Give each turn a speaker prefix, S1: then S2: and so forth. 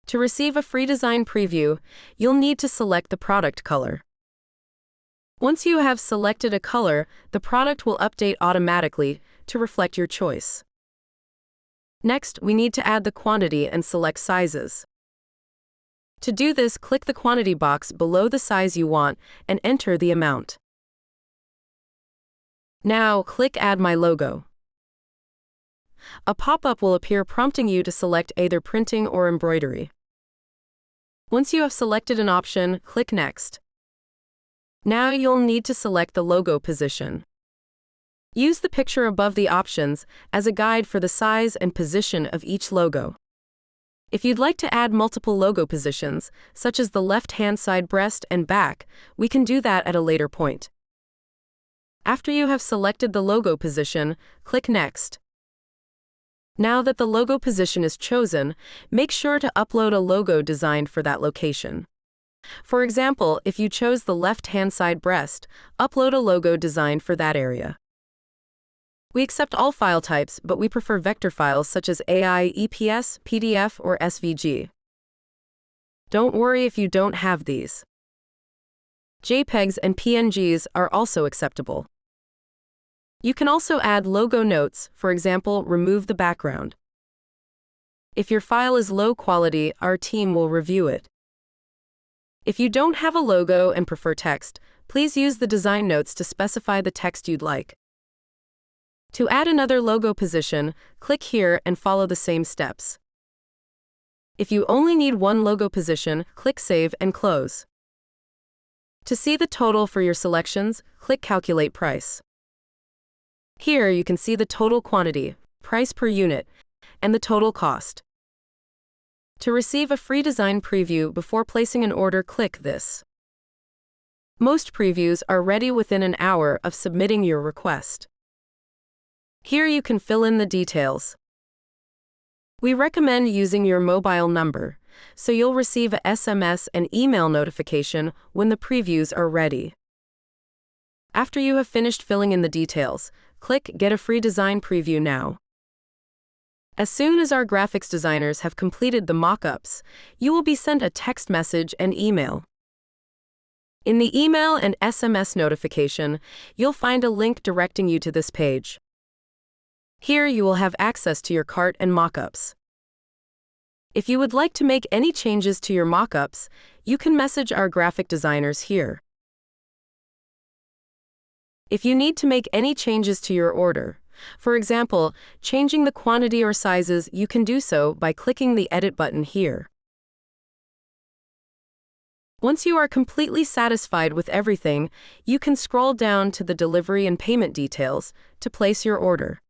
S1: To receive a free design preview, you'll need to select the product color. Once you have selected a color, the product will update automatically to reflect your choice. Next, we need to add the quantity and select sizes. To do this, click the quantity box below the size you want and enter the amount. Now, click Add My Logo. A pop-up will appear prompting you to select either printing or embroidery. Once you have selected an option, click Next. Now you'll need to select the logo position. Use the picture above the options as a guide for the size and position of each logo. If you'd like to add multiple logo positions, such as the left-hand side breast and back, we can do that at a later point. After you have selected the logo position, click Next. Now that the logo position is chosen, make sure to upload a logo designed for that location. For example, if you chose the left-hand side breast, upload a logo designed for that area. We accept all file types, but we prefer vector files such as AI, EPS, PDF, or SVG. Don't worry if you don't have these. JPEGs and PNGs are also acceptable. You can also add logo notes, for example, remove the background. If your file is low quality, our team will review it. If you don't have a logo and prefer text, please use the design notes to specify the text you'd like. To add another logo position, click here and follow the same steps. If you only need one logo position, click Save and Close. To see the total for your selections, click Calculate Price. Here you can see the total quantity, price per unit, and the total cost. To receive a free design preview before placing an order, click this. Most previews are ready within an hour of submitting your request. Here you can fill in the details. We recommend using your mobile number, so you'll receive a SMS and email notification when the previews are ready. After you have finished filling in the details, click Get a Free Design Preview Now. As soon as our graphics designers have completed the mock-ups, you will be sent a text message and email. In the email and SMS notification, you'll find a link directing you to this page. Here you will have access to your cart and mock-ups. If you would like to make any changes to your mock-ups, you can message our graphic designers here. If you need to make any changes to your order, for example, changing the quantity or sizes, you can do so by clicking the Edit button here. Once you are completely satisfied with everything, you can scroll down to the delivery and payment details to place your order.